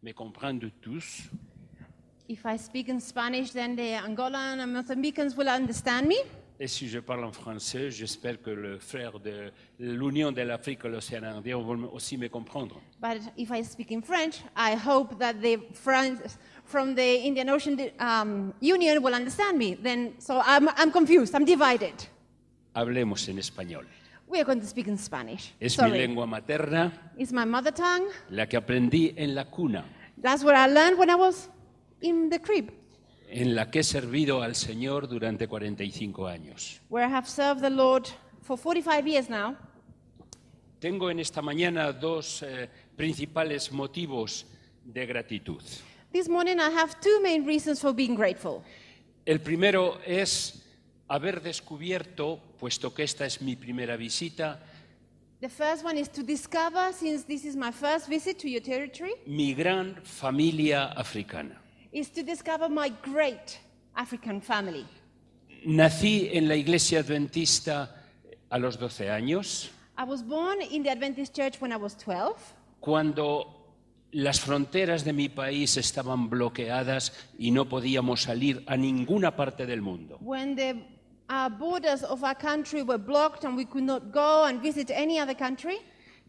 Me comprendre tous. If I speak in Spanish, then the Angolan and Mozambicans will understand me. Et si je parle en français, j'espère que le frère de l'Union de l'Afrique et l'Océan Indien vont aussi me comprendre. But if I speak in French, I hope that the friends from the Indian Ocean Union will understand me. So I'm confused, I'm divided. Hablemos en español. We are going to speak in Spanish. Es Sorry. mi lengua materna, It's my mother tongue. la que aprendí en la cuna, That's what I learned when I was in the crib, en la que he servido al Señor durante 45 años. where I have served the Lord for 45 years now. Tengo en esta mañana dos principales motivos de gratitud. This morning I have two main reasons for being grateful. El primero es haber descubierto, puesto que esta es mi primera visita, The first one is to discover, since this is my first visit to your territory, mi gran familia africana. is to discover my great African family. Nací en la iglesia adventista a los 12 años, I was born in the Adventist Church when I was 12, cuando las fronteras de mi país estaban bloqueadas y no podíamos salir a ninguna parte del mundo. when the borders of our country were blocked and we could not go and visit any other country.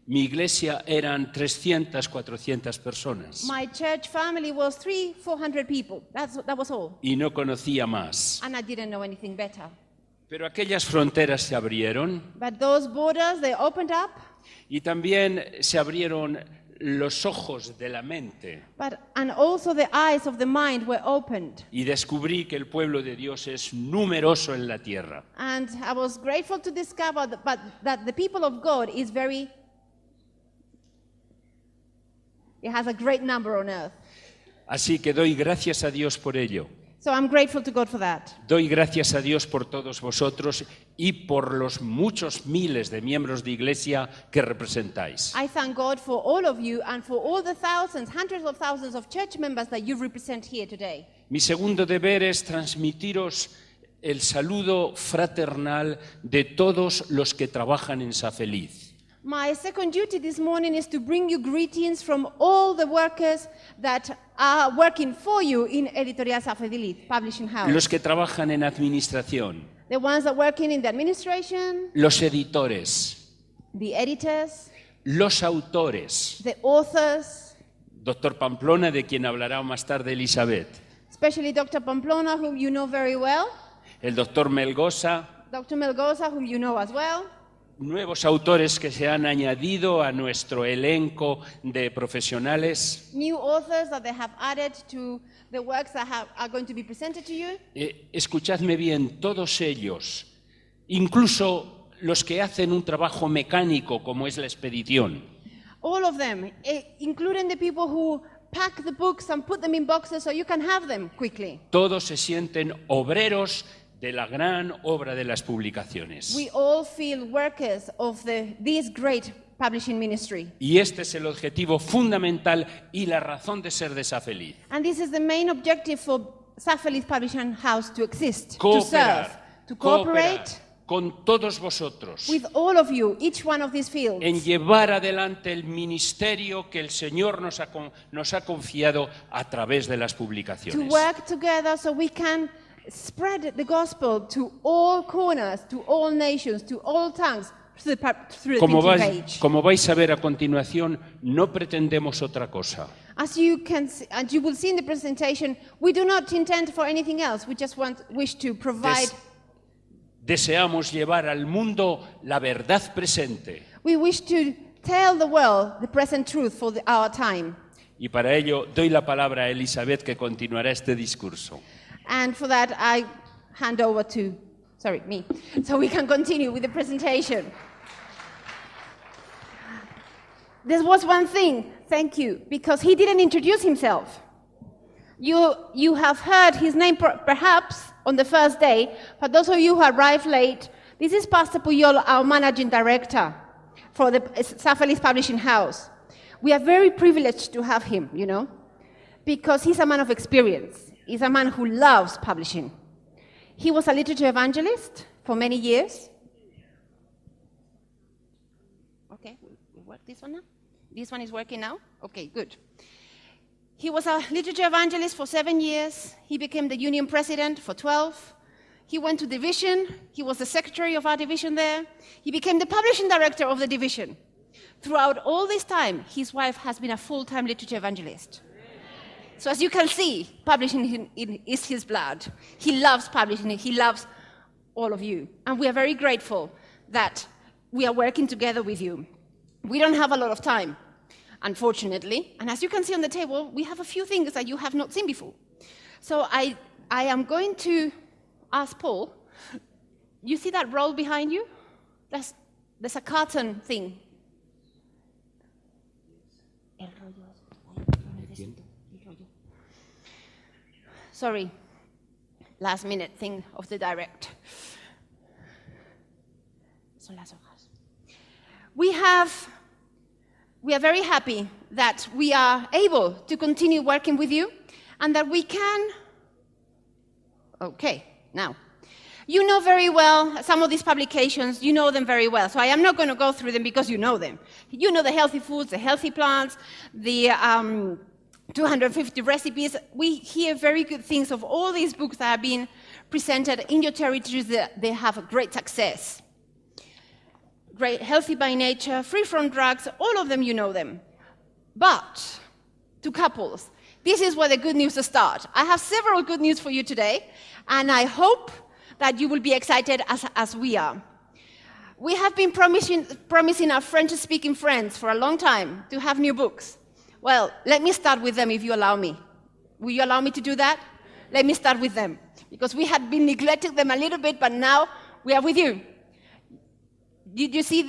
Mi iglesia eran 300, 400 personas My church family was 300-400 people. That was all. y no conocía más. And I didn't know anything better. Pero aquellas fronteras se abrieron But those borders, they opened up. y también se abrieron los ojos de la mente And also the eyes of the mind were opened. y descubrí que el pueblo de Dios es numeroso en la tierra. And I was grateful to discover that the people of God is it has a great number on earth. Así que doy gracias a Dios por ello. So I'm grateful to God for that. Doy gracias a Dios por todos vosotros y por los muchos miles de miembros de iglesia que representáis. I thank God for all of you and for all the thousands, hundreds of thousands of church members that you represent here today. Mi segundo deber es transmitiros el saludo fraternal de todos los que trabajan en Sa Feliz. My second duty this morning is to bring you greetings from all the workers that are working for you in Editorial Sa Feliz Publishing House. Los que trabajan en administración, The ones that are working in the administration, los editores, the editors, los autores. the authors, Doctor Pamplona, de quien hablará más tarde Elizabeth. especially Dr. Pamplona, whom you know very well, El doctor Melgosa. Dr. Melgosa, whom you know as well, Nuevos autores que se han añadido a nuestro elenco de profesionales. new authors that they have added to the works that are going to be presented to you. Escuchadme bien, todos ellos, incluso los que hacen un trabajo mecánico como es la expedición, All of them, including the people who pack the books and put them in boxes so you can have them quickly. todos se sienten obreros de la gran obra de las publicaciones. We all feel workers of this great publishing ministry. Y este es el objetivo fundamental y la razón de ser de Sa Feliz. And this is the main objective for Sa Feliz Publishing House to exist, to Cooperar, serve, to cooperate con todos vosotros with all of you, each one of these fields, en llevar adelante el ministerio que el Señor nos ha confiado a través de las to publicaciones. work together so we can spread the gospel to all corners, to all nations, to all tongues, through the Como printing page. vais a ver a continuación, no pretendemos otra cosa. As you will see in the presentation, we do not intend for anything else. We just wish to provide. Deseamos llevar al mundo la verdad presente. We wish to tell the world the present truth for our time. Y para ello doy la palabra a Elizabeth, que continuará este discurso. And for that, I hand over to, me, so we can continue with the presentation. There was one thing, thank you, because he didn't introduce himself. You have heard his name perhaps on the first day, but those of you who arrived late, this is Pastor Puyol, our managing director for the Sa Feliz Publishing House. We are very privileged to have him, because he's a man of experience. He's a man who loves publishing. He was a literature evangelist for many years. Okay, we work this one now? This one is working now? Okay, good. He was a literature evangelist for 7 years. He became the union president for 12. He went to division. He was the secretary of our division there. He became the publishing director of the division. Throughout all this time, his wife has been a full-time literature evangelist. So as you can see, publishing is his blood. He loves publishing. He loves all of you. And we are very grateful that we are working together with you. We don't have a lot of time, unfortunately. And as you can see on the table, we have a few things that you have not seen before. So I am going to ask Paul. You see that roll behind you? There's a carton thing. Sorry, last minute thing of the direct. Son las hojas. We are very happy that we are able to continue working with you and that we can. Okay, now, you know very well some of these publications, you know them very well, so I am not going to go through them because you know them. You know the healthy foods, the healthy plants, the 250 recipes. We hear very good things of all these books that have been presented in your territories. They have a great success. Great, healthy by nature, free from drugs, all of them, you know them. But to couples, this is where the good news starts. I have several good news for you today, and I hope that you will be excited as we are. We have been promising our French-speaking friends for a long time to have new books. Well, let me start with them if you allow me. Will you allow me to do that? Let me start with them, because we had been neglecting them a little bit, but now we are with you. Did you see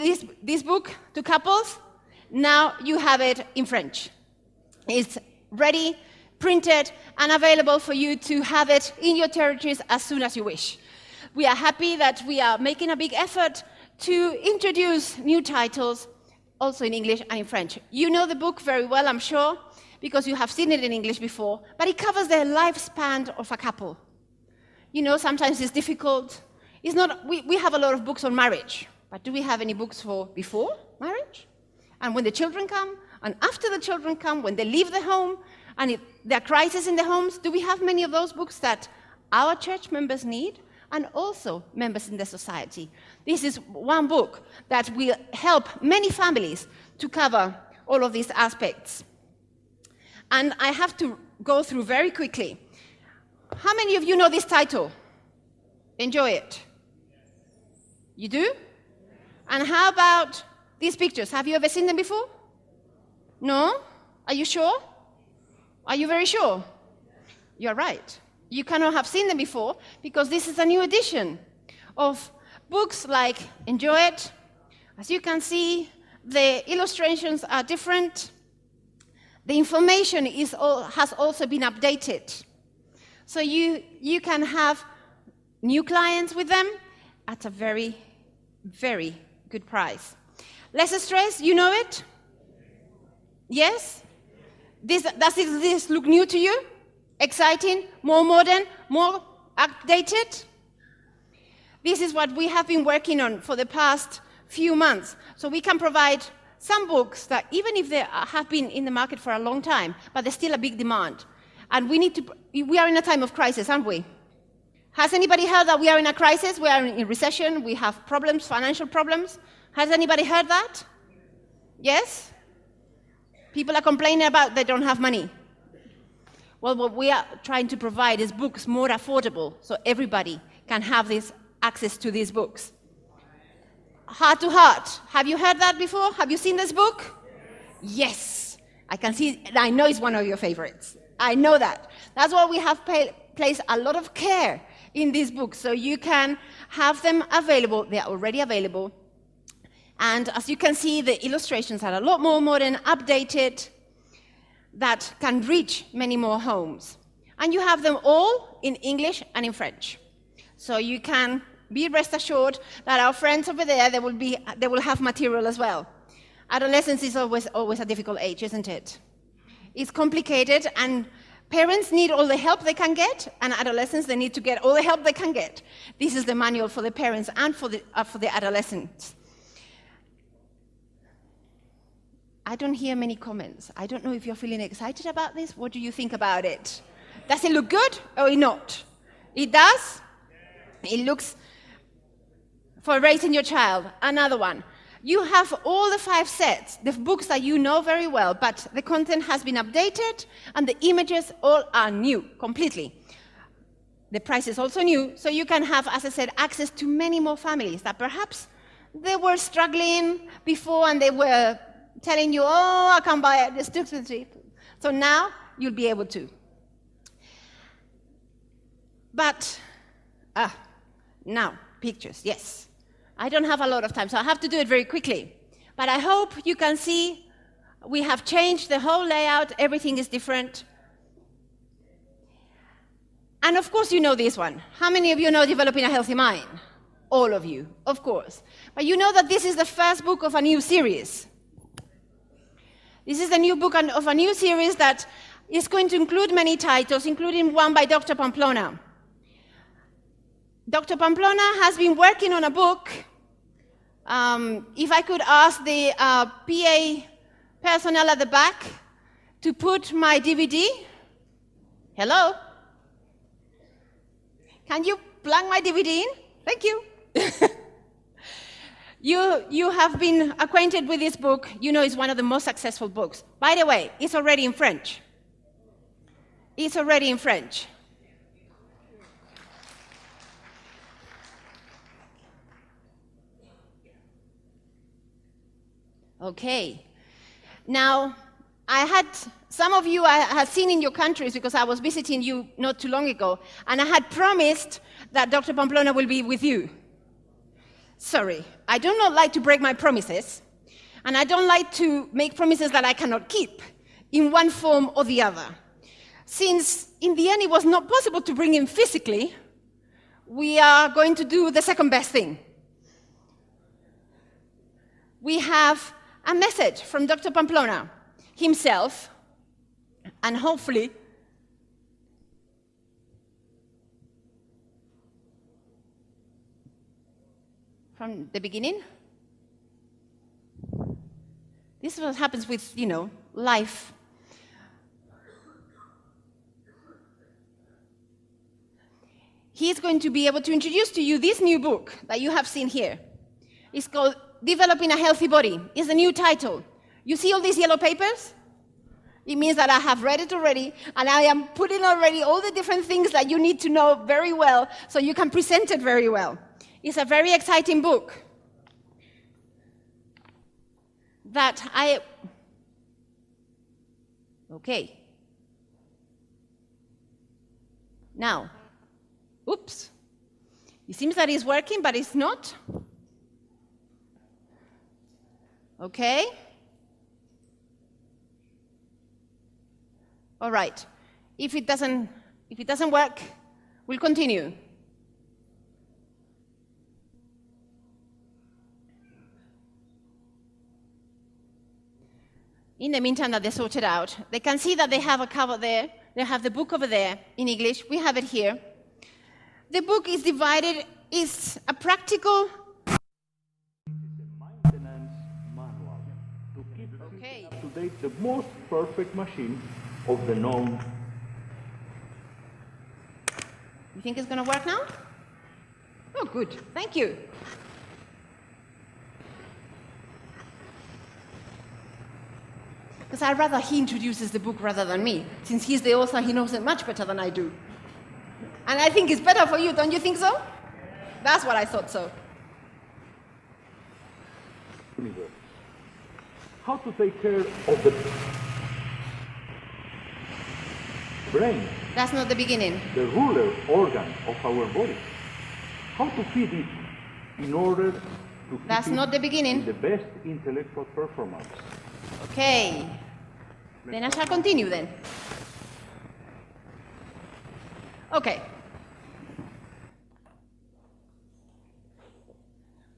this book to couples? Now you have it in French. It's ready, printed, and available for you to have it in your territories as soon as you wish. We are happy that we are making a big effort to introduce new titles, also in English and in French. You know the book very well, I'm sure, because you have seen it in English before, but it covers the lifespan of a couple. You know, sometimes it's difficult. It's not, we have a lot of books on marriage, but do we have any books for before marriage? And when the children come, and after the children come, when they leave the home, and there are crises in the homes, do we have many of those books that our church members need, and also members in the society? This is one book that will help many families to cover all of these aspects. And I have to go through very quickly. How many of you know this title? Enjoy it. You do? And how about these pictures? Have you ever seen them before? No? Are you sure? Are you very sure? You're right. You cannot have seen them before because this is a new edition of books like Enjoy It. As you can see, the illustrations are different. The information has also been updated. So you can have new clients with them at a very, very good price. Less stress, you know it? Yes? Does this look new to you? Exciting, more modern, more updated? This is what we have been working on for the past few months. So we can provide some books that, even if they have been in the market for a long time, but there's still a big demand. And we are in a time of crisis, aren't we? Has anybody heard that we are in a crisis? We are in recession, we have problems, financial problems. Has anybody heard that? Yes? People are complaining about they don't have money. Well, what we are trying to provide is books more affordable, so everybody can have this access to these books. Heart to Heart. Have you heard that before? Have you seen this book? Yes. I can see, I know it's one of your favorites. I know that. That's why we have placed a lot of care in these books, so you can have them available. They are already available. And as you can see, the illustrations are a lot more modern, updated, that can reach many more homes. And you have them all in English and in French. So you can be rest assured that our friends over there, they will have material as well. Adolescence is always a difficult age, isn't it? It's complicated, and parents need all the help they can get, and adolescents, they need to get all the help they can get. This is the manual for the parents and for the adolescents. I don't hear many comments. I don't know if you're feeling excited about this. What do you think about it? Does it look good or not? It does? It looks for raising your child. Another one. You have all the 5 sets, the books that you know very well, but the content has been updated and the images all are new, completely. The price is also new, so you can have, as I said, access to many more families that perhaps they were struggling before and they were telling you, oh, I can't buy it, it's too expensive. So now you'll be able to. But, now, pictures, yes. I don't have a lot of time, so I have to do it very quickly. But I hope you can see we have changed the whole layout, everything is different. And of course you know this one. How many of you know Developing a Healthy Mind? All of you, of course. But you know that this is the first book of a new series. This is the new book of a new series that is going to include many titles, including one by Dr. Pamplona. Dr. Pamplona has been working on a book. If I could ask the PA personnel at the back to put my DVD. Hello? Can you plug my DVD in? Thank you. You have been acquainted with this book. You know it's one of the most successful books. By the way, it's already in French. It's already in French. Okay. Now, some of you I had seen in your countries because I was visiting you not too long ago, and I had promised that Dr. Pamplona will be with you. Sorry, I do not like to break my promises, and I don't like to make promises that I cannot keep in one form or the other. Since in the end it was not possible to bring him physically, we are going to do the second best thing. We have a message from Dr. Pamplona himself, and hopefully from the beginning. This is what happens with, life. He's going to be able to introduce to you this new book that you have seen here. It's called Developing a Healthy Body. It's a new title. You see all these yellow papers? It means that I have read it already, and I am putting already all the different things that you need to know very well, so you can present it very well. It's a very exciting book that Okay. Now, oops. It seems that it's working, but it's not. Okay. All right. If it doesn't work, we'll continue. In the meantime that they sort it out, they can see that they have a cover there. They have the book over there in English. We have it here. The book is divided, is a practical... maintenance manual to keep up to date the most perfect machine of the known. You think it's going to work now? Oh, good. Thank you. Because I'd rather he introduces the book rather than me. Since he's the author, he knows it much better than I do. And I think it's better for you, don't you think so? That's what I thought so. How to take care of the brain, That's not the beginning. the ruler organ of our body. How to feed it in order to keep That's it not the beginning. in the best intellectual performance. Okay. Then I shall continue then. Okay.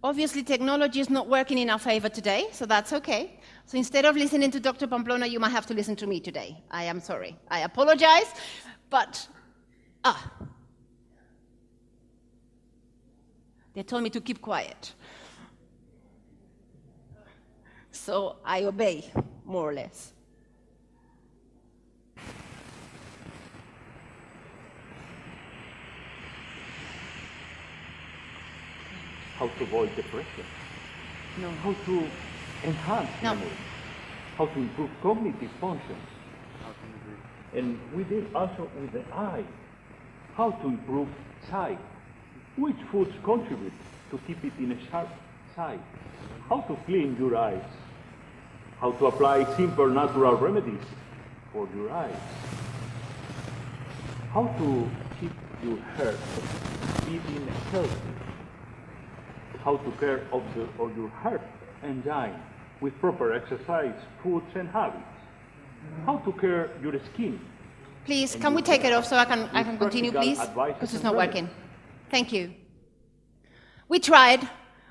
Obviously, technology is not working in our favor today, so that's okay. So instead of listening to Dr. Pamplona, you might have to listen to me today. I am sorry. I apologize, but... They told me to keep quiet. so I obey, more or less. How to avoid depression. No. How to enhance No. memory. How to improve cognitive functions. And we did also with the eye. How to improve sight. Which foods contribute to keep it in a sharp sight. How to clean your eyes. How to apply simple natural remedies for your eyes. How to keep your heart beating healthy. How to care of your heart engine with proper exercise, foods, and habits. How to care your skin. Please, can we take it off so I can continue, please? Because it's not working. Thank you. We tried.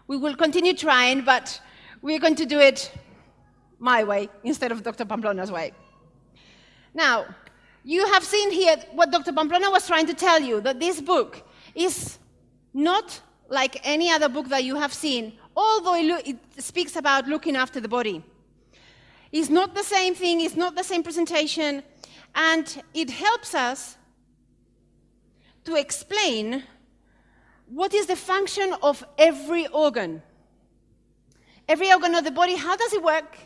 We will continue trying, but we're going to do it my way instead of Dr. Pamplona's way. Now, you have seen here what Dr. Pamplona was trying to tell you, that this book is not like any other book that you have seen, although it speaks about looking after the body. It's not the same thing, it's not the same presentation, and it helps us to explain what is the function of every organ. Every organ of the body, how does it work?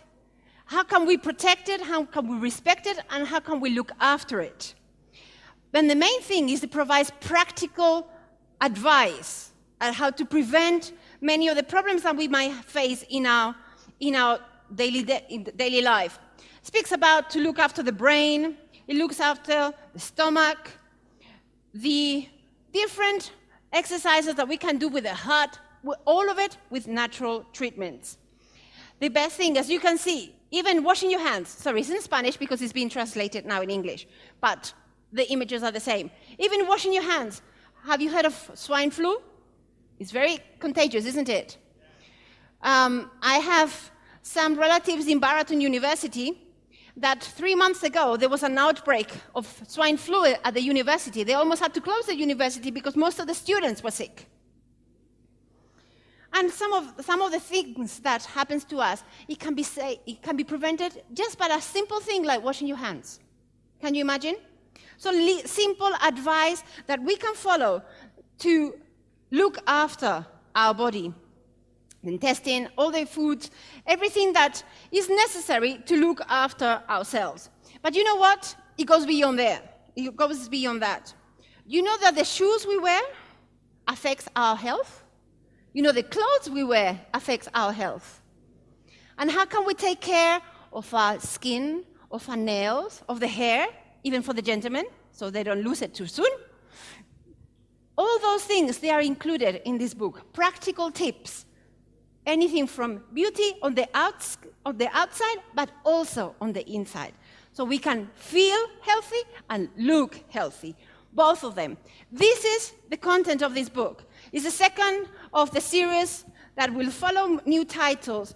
How can we protect it? How can we respect it? And how can we look after it? Then the main thing is it provides practical advice on how to prevent many of the problems that we might face in our daily life. It speaks about to look after the brain, it looks after the stomach, the different exercises that we can do with the heart, all of it with natural treatments. The best thing, as you can see, even washing your hands, sorry, it's in Spanish because it's being translated now in English, but the images are the same. Even washing your hands. Have you heard of swine flu? It's very contagious, isn't it? I have some relatives in Baraton University that 3 months ago there was an outbreak of swine flu at the university. They almost had to close the university because most of the students were sick. And some of the things that happens to us, it can be prevented just by a simple thing like washing your hands. Can you imagine? So simple advice that we can follow to look after our body, the intestine, all the foods, everything that is necessary to look after ourselves. But you know what? It goes beyond there. It goes beyond that. You know that the shoes we wear affects our health? You know the clothes we wear affects our health. And how can we take care of our skin, of our nails, of the hair, even for the gentlemen, so they don't lose it too soon? All those things, they are included in this book. Practical tips. Anything from beauty on the outside, but also on the inside. So we can feel healthy and look healthy. Both of them. This is the content of this book. It's the second of the series that will follow new titles.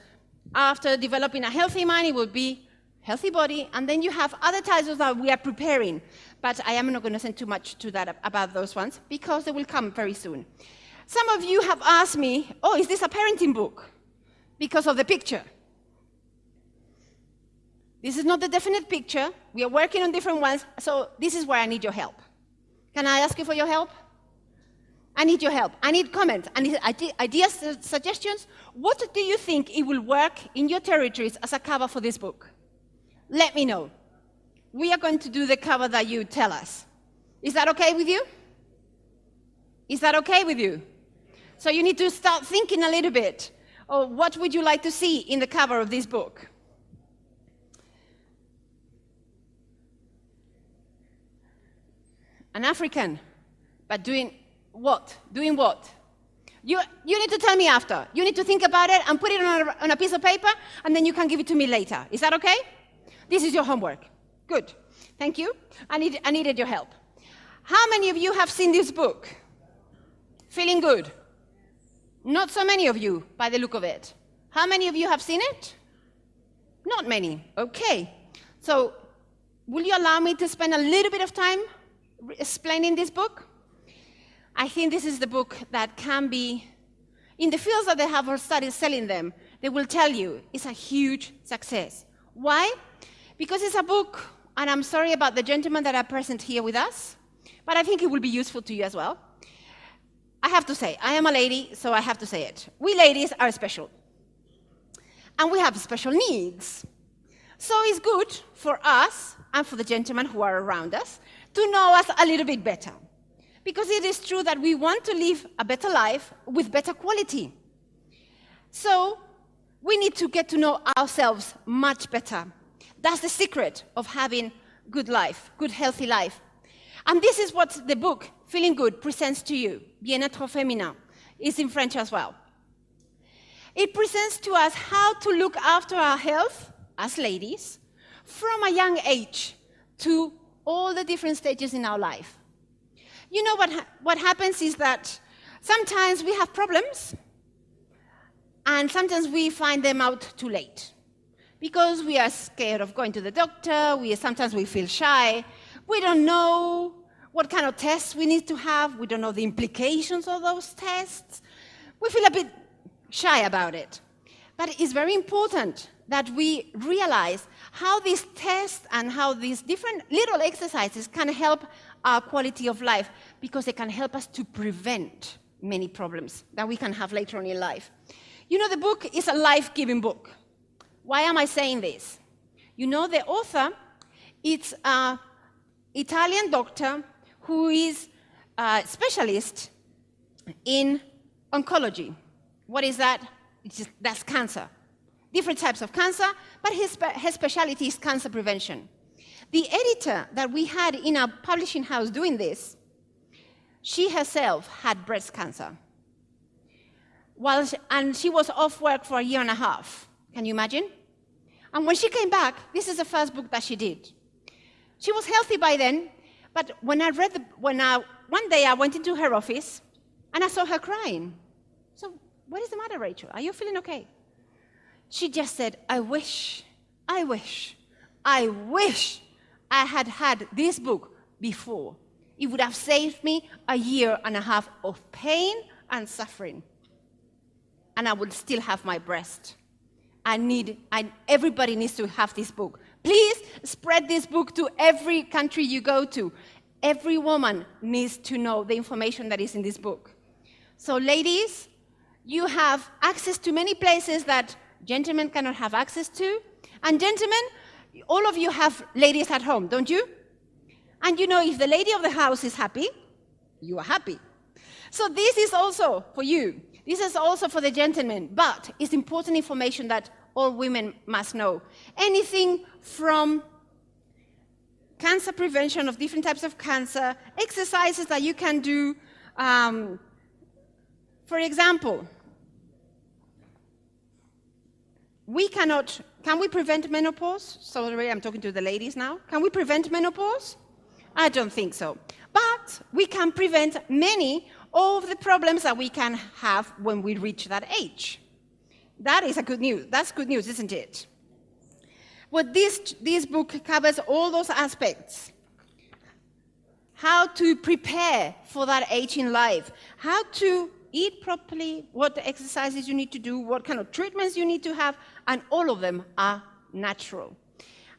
After developing a healthy mind, it will be healthy body, and then you have other titles that we are preparing. But I am not going to say too much to that about those ones, because they will come very soon. Some of you have asked me, oh, is this a parenting book? Because of the picture. This is not the definite picture. We are working on different ones, so this is where I need your help. Can I ask you for your help? I need your help. I need comments. I need ideas, suggestions. What do you think it will work in your territories as a cover for this book? Let me know. We are going to do the cover that you tell us. Is that okay with you? Is that okay with you? So you need to start thinking a little bit. Oh, what would you like to see in the cover of this book? An African, but doing what? Doing what? You need to tell me after. You need to think about it and put it on a piece of paper, and then you can give it to me later. Is that okay? This is your homework. Good. Thank you. I needed your help. How many of you have seen this book? Feeling good? Not so many of you, by the look of it. How many of you have seen it? Not many. Okay. So, will you allow me to spend a little bit of time explaining this book? I think this is the book that can be, in the fields that they have started selling them, they will tell you it's a huge success. Why? Because it's a book, and I'm sorry about the gentlemen that are present here with us, but I think it will be useful to you as well. I have to say, I am a lady, so I have to say it. We ladies are special, and we have special needs. So it's good for us and for the gentlemen who are around us to know us a little bit better. Because it is true that we want to live a better life with better quality. So we need to get to know ourselves much better. That's the secret of having good life, good healthy life. And this is what the book, Feeling Good, presents to you. Bien-être féminin is in French as well. It presents to us how to look after our health as ladies from a young age to all the different stages in our life. You know what happens is that sometimes we have problems, and sometimes we find them out too late. Because we are scared of going to the doctor, sometimes we feel shy, we don't know what kind of tests we need to have, we don't know the implications of those tests, we feel a bit shy about it. But it's very important that we realize how these tests and how these different little exercises can help our quality of life, because they can help us to prevent many problems that we can have later on in life. You know, the book is a life-giving book. Why am I saying this? You know, the author, it's an Italian doctor who is a specialist in oncology. What is that? That's cancer. Different types of cancer, but his specialty is cancer prevention. The editor that we had in our publishing house doing this, she herself had breast cancer. And she was off work for a year and a half. Can you imagine? And when she came back, this is the first book that she did. She was healthy by then, but one day I went into her office and I saw her crying. So, what is the matter, Rachel? Are you feeling okay? She just said, I wish I had had this book before. It would have saved me a year and a half of pain and suffering. And I would still have my breast. Everybody needs to have this book. Please spread this book to every country you go to. Every woman needs to know the information that is in this book. So ladies, you have access to many places that gentlemen cannot have access to. And gentlemen, all of you have ladies at home, don't you? And you know, if the lady of the house is happy, you are happy. So this is also for you. This is also for the gentlemen, but it's important information that all women must know. Anything from cancer prevention of different types of cancer, exercises that you can do. For example, can we prevent menopause? Sorry, I'm talking to the ladies now. Can we prevent menopause? I don't think so. But we can prevent many of the problems that we can have when we reach that age. That is good news. That's good news, isn't it? Well, this book covers all those aspects. How to prepare for that age in life. How to eat properly, what exercises you need to do, what kind of treatments you need to have, and all of them are natural.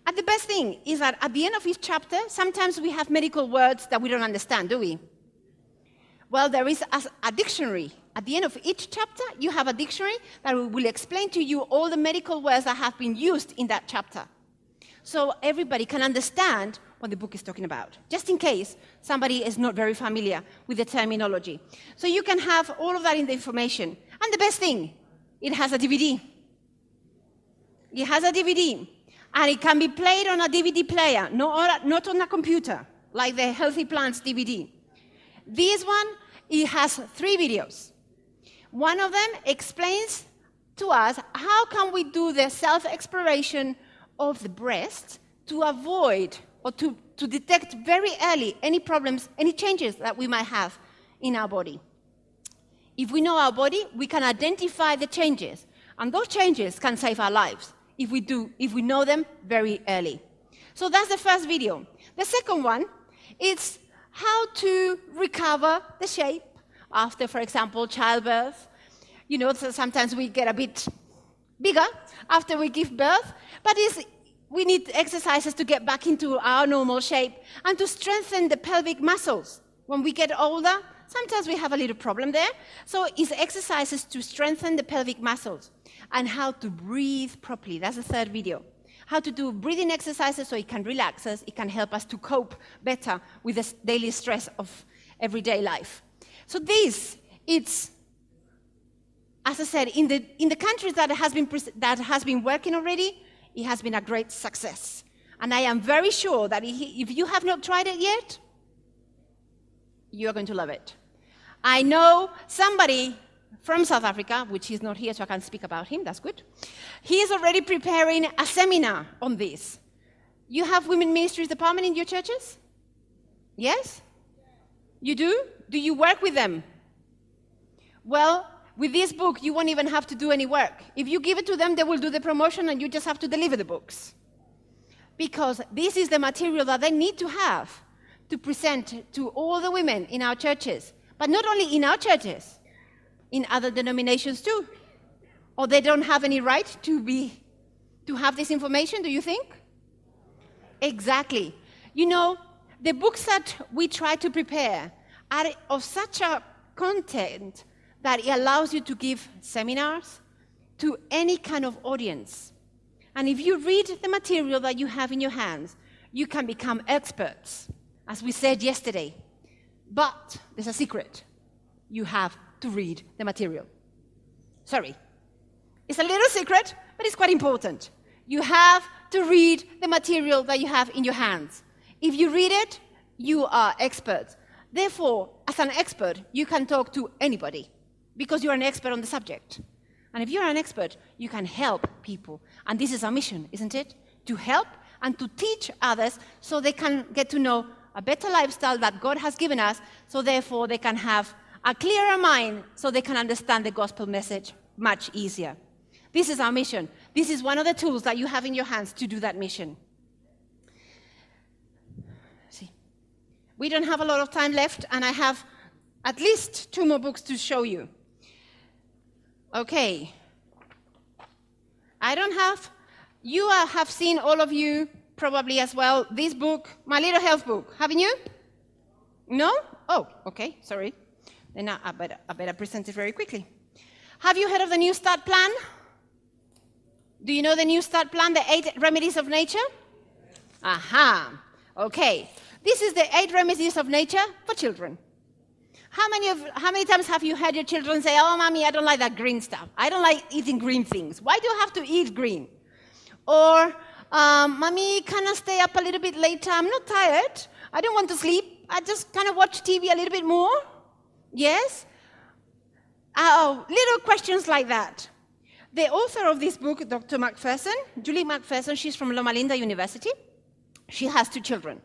And the best thing is that at the end of each chapter, sometimes we have medical words that we don't understand, do we? Well, there is a dictionary. At the end of each chapter, you have a dictionary that will explain to you all the medical words that have been used in that chapter. So everybody can understand what the book is talking about, just in case somebody is not very familiar with the terminology. So you can have all of that in the information. And the best thing, it has a DVD. It has a DVD. And it can be played on a DVD player, not on a computer, like the Healthy Plants DVD. This one, it has 3 videos. One of them explains to us how can we do the self-exploration of the breast to avoid or to detect very early any problems, any changes that we might have in our body. If we know our body, we can identify the changes, and those changes can save our lives if we know them very early. So that's the first video. The second one is how to recover the shape after, for example, childbirth. You know, so sometimes we get a bit bigger after we give birth, but we need exercises to get back into our normal shape and to strengthen the pelvic muscles. When we get older, sometimes we have a little problem there. So it's exercises to strengthen the pelvic muscles and how to breathe properly. That's the third video. How to do breathing exercises so it can relax us, it can help us to cope better with the daily stress of everyday life. So it's, as I said, in the countries that has been working already, it has been a great success. And I am very sure that if you have not tried it yet, you are going to love it. I know somebody from South Africa, which is not here, so I can't speak about him, that's good. He is already preparing a seminar on this. You have women ministries department in your churches? Yes? You do? Do you work with them? Well, with this book, you won't even have to do any work. If you give it to them, they will do the promotion and you just have to deliver the books. Because this is the material that they need to have to present to all the women in our churches. But not only in our churches, in other denominations too. Or they don't have any right to have this information, do you think? Exactly. You know, the books that we try to prepare are of such a content that it allows you to give seminars to any kind of audience. And if you read the material that you have in your hands, you can become experts, as we said yesterday. But there's a secret. You have to read the material. Sorry. It's a little secret, but it's quite important. You have to read the material that you have in your hands. If you read it, you are experts. Therefore, as an expert, you can talk to anybody because you're an expert on the subject. And if you're an expert, you can help people. And this is our mission, isn't it? To help and to teach others so they can get to know a better lifestyle that God has given us, so therefore they can have a clearer mind so they can understand the gospel message much easier. This is our mission. This is one of the tools that you have in your hands to do that mission. See, we don't have a lot of time left, and I have at least 2 more books to show you. Okay. You have seen, all of you, probably as well, this book, My Little Health Book. Haven't you? No? Oh, okay, sorry. Then I better present it very quickly. Have you heard of the New Start Plan? Do you know the New Start Plan, the 8 Remedies of Nature? Aha, okay. This is the 8 Remedies of Nature for children. How many times have you heard your children say, "Oh, mommy, I don't like that green stuff. I don't like eating green things. Why do you have to eat green?" Or, "Mommy, can I stay up a little bit later? I'm not tired. I don't want to sleep. I just kind of watch TV a little bit more." Yes? Oh, little questions like that. The author of this book, Dr. McPherson, Julie McPherson, she's from Loma Linda University. She has 2 children.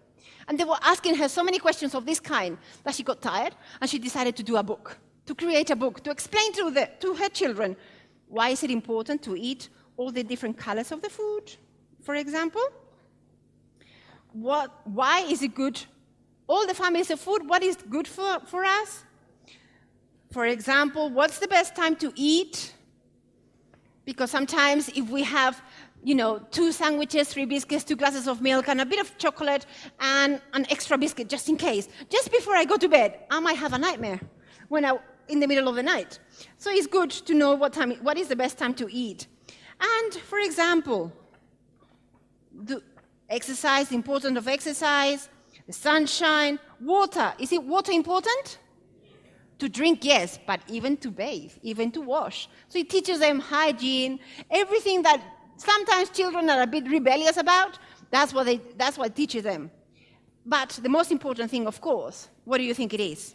And they were asking her so many questions of this kind that she got tired, and she decided to do a book, to create a book, to explain to her children why is it important to eat all the different colors of the food, for example. Why is it good? All the families of food, what is good for us? For example, what's the best time to eat? Because sometimes if we have 2 sandwiches, 3 biscuits, 2 glasses of milk, and a bit of chocolate, and an extra biscuit, just in case. Just before I go to bed, I might have a nightmare in the middle of the night. So it's good to know what is the best time to eat. And, for example, the exercise, the importance of exercise, the sunshine, water. Is it water important? To drink, yes, but even to bathe, even to wash. So it teaches them hygiene, everything that sometimes children are a bit rebellious about. That's what it teaches them. But the most important thing, of course, what do you think it is?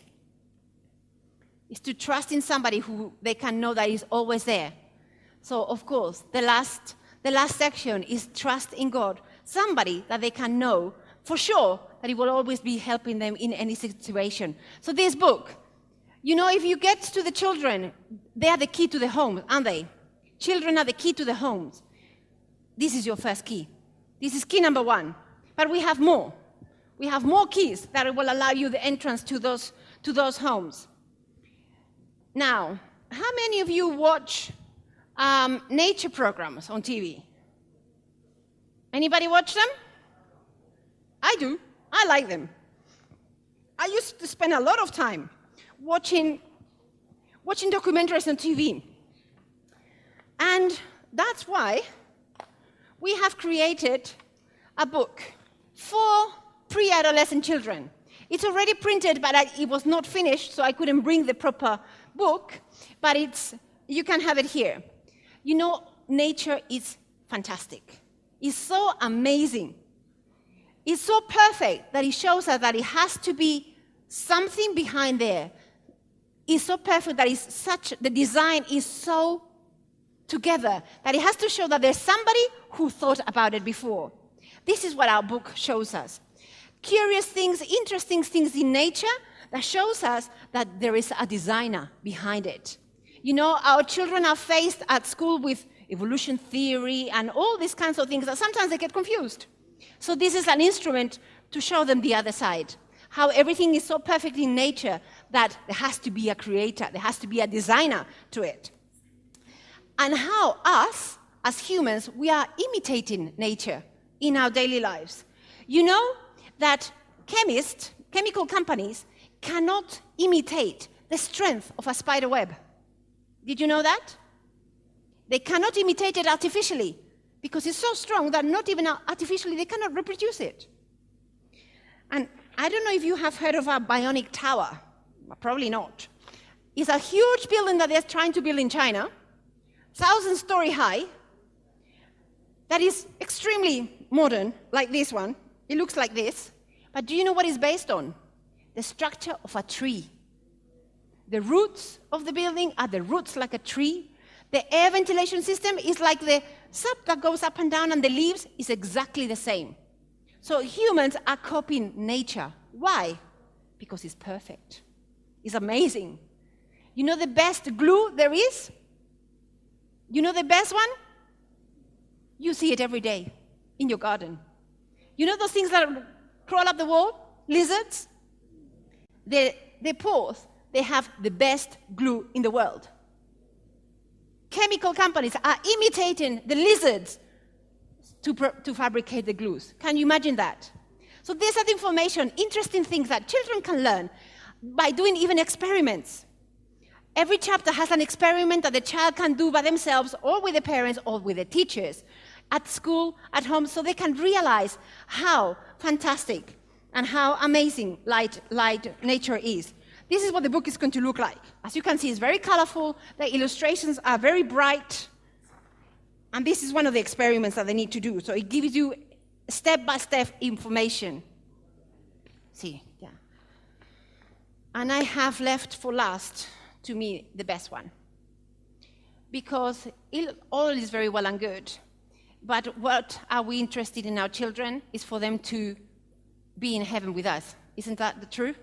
Is to trust in somebody who they can know that is always there. So, of course, the last section is trust in God. Somebody that they can know for sure that He will always be helping them in any situation. So this book, if you get to the children, they are the key to the home, aren't they? Children are the key to the homes. This is your first key. This is key number 1. But we have more. We have more keys that will allow you the entrance to those homes. Now, how many of you watch nature programs on TV. Anybody watch them? I do. I like them. I used to spend a lot of time watching documentaries on TV. And that's why we have created a book for pre-adolescent children. It's already printed, but it was not finished, so I couldn't bring the proper book, but you can have it here. You know, nature is fantastic. It's so amazing. It's so perfect that it shows us that it has to be something behind there. It's so perfect that the design is so together that it has to show that there's somebody who thought about it before. This is what our book shows us. Curious things, interesting things in nature that shows us that there is a designer behind it. You know, our children are faced at school with evolution theory and all these kinds of things that sometimes they get confused. So this is an instrument to show them the other side, how everything is so perfect in nature that there has to be a creator, there has to be a designer to it. And how us, as humans, we are imitating nature in our daily lives. You know that chemical companies cannot imitate the strength of a spider web. Did you know that? They cannot imitate it artificially because it's so strong that not even artificially they cannot reproduce it. And I don't know if you have heard of a bionic tower. Probably not. It's a huge building that they're trying to build in China, 1,000-story high, that is extremely modern, like this one. It looks like this. But do you know what it's based on? The structure of a tree. The roots of the building are the roots like a tree. The air ventilation system is like the sap that goes up and down, and the leaves is exactly the same. So humans are copying nature. Why? Because it's perfect. It's amazing. You know the best glue there is? You know the best one? You see it every day in your garden. You know those things that crawl up the wall? Lizards? The paws, they have the best glue in the world. Chemical companies are imitating the lizards to fabricate the glues. Can you imagine that? So these are the information, interesting things that children can learn by doing even experiments. Every chapter has an experiment that the child can do by themselves or with the parents or with the teachers at school, at home, so they can realize how fantastic and how amazing light nature is. This is what the book is going to look like. As you can see, it's very colorful. The illustrations are very bright. And this is one of the experiments that they need to do. So it gives you step-by-step information. See, yeah. And I have left for last, to me, the best one. Because all is very well and good. But what are we interested in our children is for them to be in heaven with us. Isn't that the truth?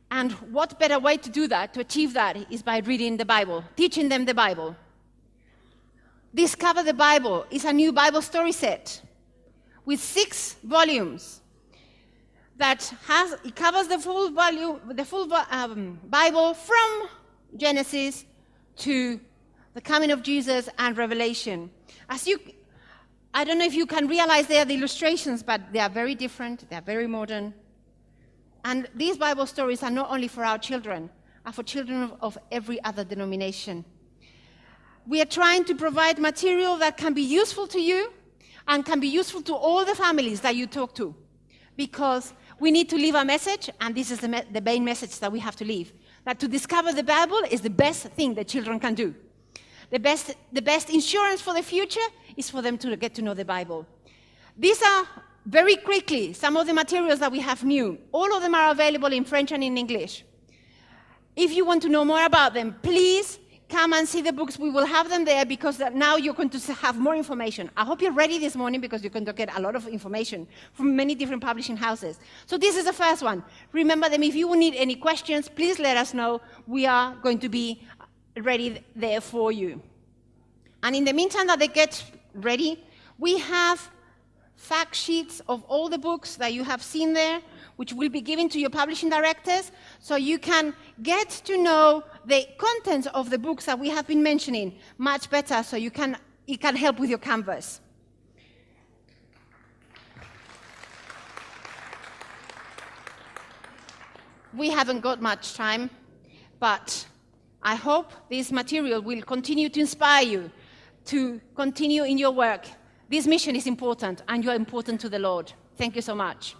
And what better way to do that, to achieve that, is by reading the Bible, teaching them the Bible. Discover the Bible is a new Bible story set with 6 volumes it covers the full Bible from Genesis to the coming of Jesus and Revelation. I don't know if you can realize they are the illustrations, but they are very different, they are very modern. And these Bible stories are not only for our children, are for children of every other denomination. We are trying to provide material that can be useful to you and can be useful to all the families that you talk to, because we need to leave a message, and this is the main message that we have to leave, that to discover the Bible is the best thing that children can do. The best insurance for the future is for them to get to know the Bible. These are, very quickly, some of the materials that we have new. All of them are available in French and in English. If you want to know more about them, please come and see the books. We will have them there because now you're going to have more information. I hope you're ready this morning because you're going to get a lot of information from many different publishing houses. So this is the first one. Remember them. If you need any questions, please let us know. We are going to be ready there for you. And in the meantime that they get ready, we have fact sheets of all the books that you have seen there. which will be given to your publishing directors, so you can get to know the contents of the books that we have been mentioning much better, so it can help with your canvas. We haven't got much time, but I hope this material will continue to inspire you to continue in your work. This mission is important, and you are important to the Lord. Thank you so much.